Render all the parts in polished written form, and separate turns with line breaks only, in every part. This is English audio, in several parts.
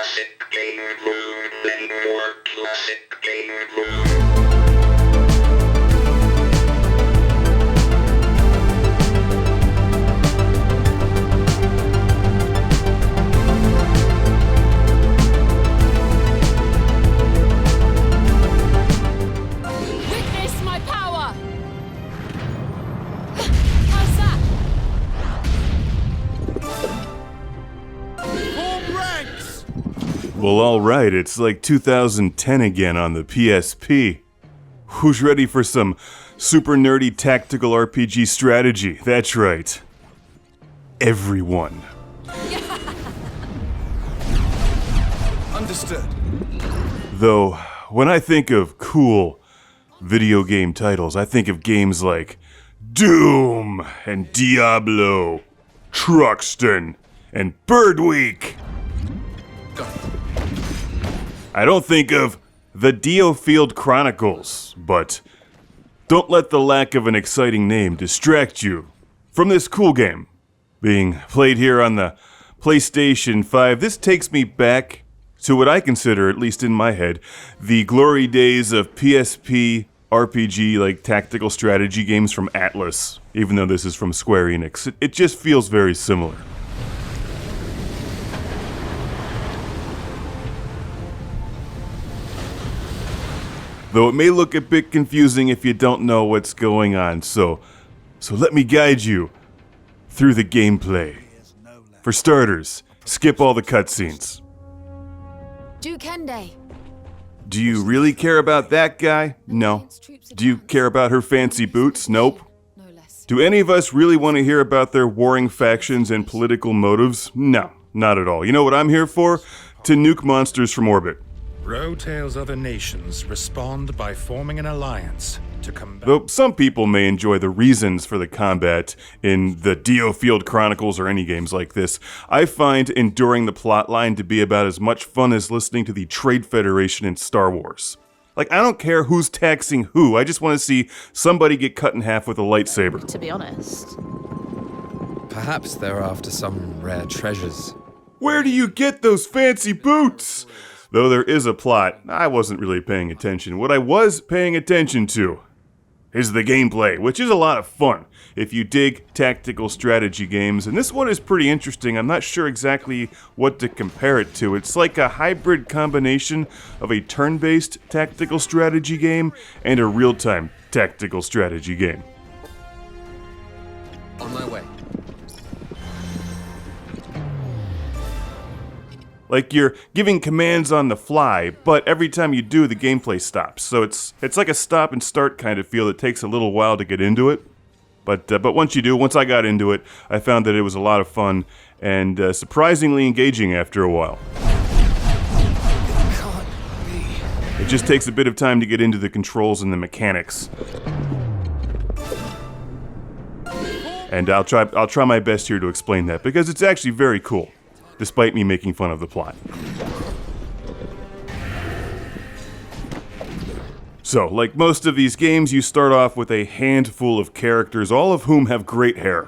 classic game room, then more classic game room.
Well, alright, it's like 2010 again on the PSP. Who's ready for some super nerdy tactical RPG strategy? That's right. Everyone.
Understood.
Though, when I think of cool video game titles, I think of games like Doom and Diablo, Truxton, and Birdweek. I don't think of the DIOFIELD Chronicles, but don't let the lack of an exciting name distract you from this cool game being played here on the PlayStation 5. This takes me back to what I consider, at least in my head, the glory days of PSP RPG, like tactical strategy games from Atlas, even though this is from Square Enix. It just feels very similar. Though it may look a bit confusing if you don't know what's going on, so let me guide you through the gameplay. For starters, skip all the cutscenes. Do you really care about that guy? No. Do you care about her fancy boots? Nope. Do any of us really want to hear about their warring factions and political motives? No, not at all. You know what I'm here for? To nuke monsters from orbit.
Rowtail's other nations respond by forming an alliance to combat.
Though some people may enjoy the reasons for the combat in the DIOFIELD Chronicles or any games like this, I find enduring the plotline to be about as much fun as listening to the Trade Federation in Star Wars. Like, I don't care who's taxing who, I just want to see somebody get cut in half with a lightsaber.
To be honest.
Perhaps they're after some rare treasures.
Where do you get those fancy boots? Though there is a plot, I wasn't really paying attention. What I was paying attention to is the gameplay, which is a lot of fun if you dig tactical strategy games. And this one is pretty interesting. I'm not sure exactly what to compare it to. It's like a hybrid combination of a turn-based tactical strategy game and a real-time tactical strategy game.
On my way.
Like you're giving commands on the fly, but every time you do, the gameplay stops. So it's like a stop and start kind of feel. It takes a little while to get into it, but once you do, once I got into it, I found that it was a lot of fun and surprisingly engaging after a while. It just takes a bit of time to get into the controls and the mechanics. And I'll try my best here to explain that because it's actually very cool, despite me making fun of the plot. So, like most of these games, you start off with a handful of characters, all of whom have great hair.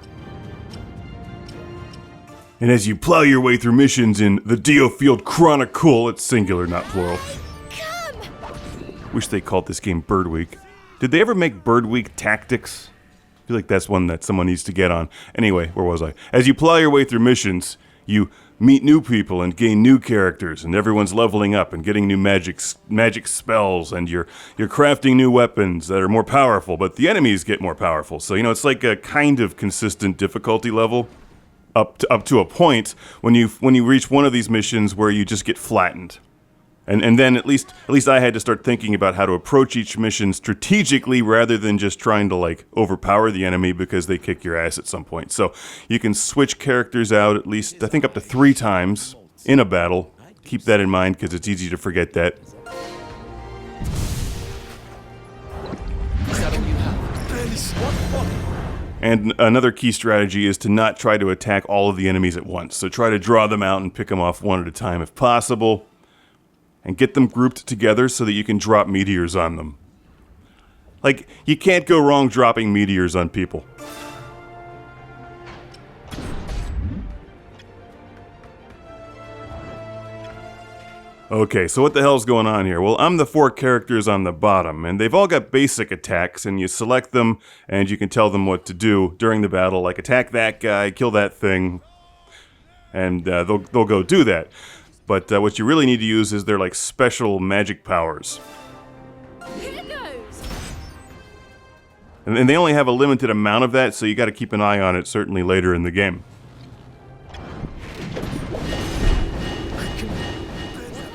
And as you plow your way through missions in the DIOFIELD Chronicle, it's singular, not plural. Wish they called this game Birdweek. Did they ever make Birdweek Tactics? I feel like that's one that someone needs to get on. Anyway, where was I? As you plow your way through missions, you meet new people and gain new characters, and everyone's leveling up and getting new magic spells, and you're crafting new weapons that are more powerful, but the enemies get more powerful. So, it's like a kind of consistent difficulty level up to a point when you reach one of these missions where you just get flattened. And then at least I had to start thinking about how to approach each mission strategically rather than just trying to overpower the enemy because they kick your ass at some point. So you can switch characters out at least, I think, up to 3 times in a battle. Keep that in mind because it's easy to forget that. And another key strategy is to not try to attack all of the enemies at once. So try to draw them out and pick them off one at a time if possible. And get them grouped together so that you can drop meteors on them. Like, you can't go wrong dropping meteors on people. Okay, so what the hell's going on here? Well, I'm the 4 characters on the bottom, and they've all got basic attacks, and you select them, and you can tell them what to do during the battle, like attack that guy, kill that thing, and they'll go do that. But what you really need to use is their like special magic powers.
Here goes.
And they only have a limited amount of that, so you got to keep an eye on it certainly later in the game.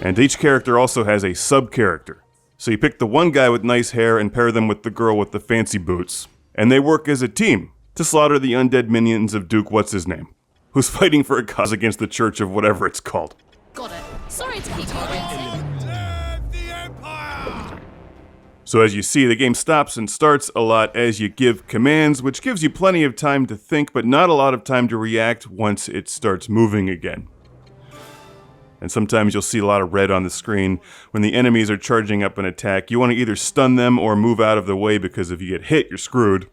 And each character also has a sub-character. So you pick the one guy with nice hair and pair them with the girl with the fancy boots. And they work as a team to slaughter the undead minions of Duke What's-His-Name, who's fighting for a cause against the church of whatever it's called.
Got it. Sorry to keep you waiting.
So as you see, the game stops and starts a lot as you give commands, which gives you plenty of time to think, but not a lot of time to react once it starts moving again. And sometimes you'll see a lot of red on the screen. When the enemies are charging up an attack, you want to either stun them or move out of the way, because if you get hit, you're screwed.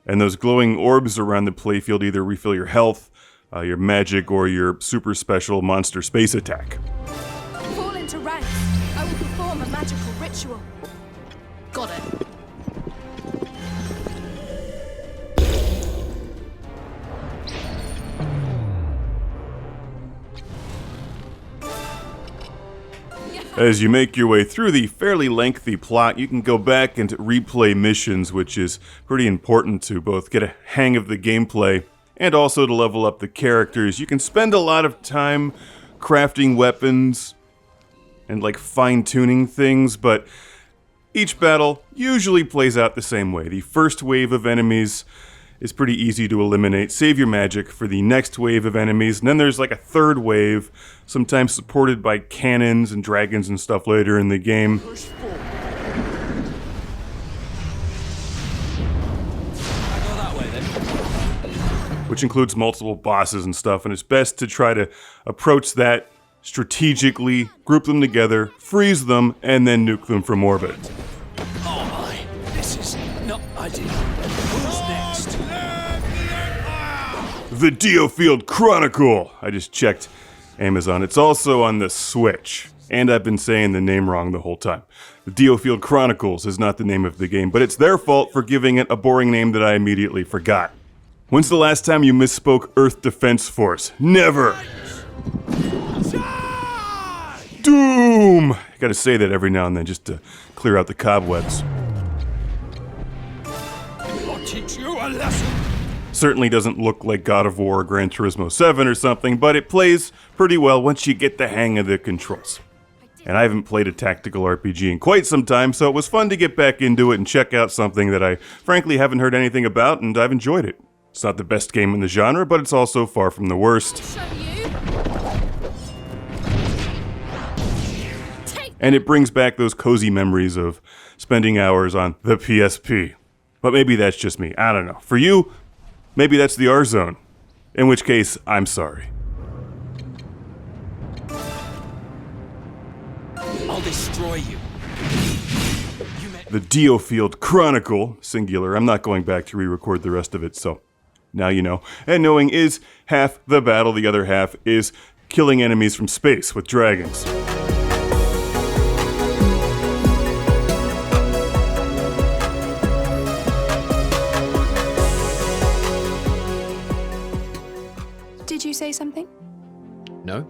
And those glowing orbs around the playfield either refill your health, your magic, or your super special monster space attack.
Fall into ranks. I will perform a magical ritual. Got it.
As you make your way through the fairly lengthy plot, you can go back and replay missions, which is pretty important to both get a hang of the gameplay and also to level up the characters. You can spend a lot of time crafting weapons and like fine-tuning things, but each battle usually plays out the same way. The first wave of enemies is pretty easy to eliminate. Save your magic for the next wave of enemies, and then there's like a third wave, sometimes supported by cannons and dragons and stuff later in the game. Which includes multiple bosses and stuff, and it's best to try to approach that strategically, group them together, freeze them, and then nuke them from orbit.
Oh my, this is not ideal. Who's next?
The DIOFIELD CHRONICLE! I just checked Amazon. It's also on the Switch. And I've been saying the name wrong the whole time. The DIOFIELD Chronicles is not the name of the game, but it's their fault for giving it a boring name that I immediately forgot. When's the last time you misspoke Earth Defense Force? Never! Doom! I gotta say that every now and then just to clear out the cobwebs.
I'll teach you a lesson.
Certainly doesn't look like God of War or Gran Turismo 7 or something, but it plays pretty well once you get the hang of the controls. And I haven't played a tactical RPG in quite some time, so it was fun to get back into it and check out something that I frankly haven't heard anything about, and I've enjoyed it. It's not the best game in the genre, but it's also far from the worst.
Show you.
And it brings back those cozy memories of spending hours on the PSP. But maybe that's just me, I don't know. For you, maybe that's the R-Zone. In which case, I'm sorry.
I'll destroy you.
The DIOFIELD Chronicle, singular. I'm not going back to re-record the rest of it, so now you know. And knowing is half the battle, the other half is killing enemies from space with dragons.
Did you say something?
No?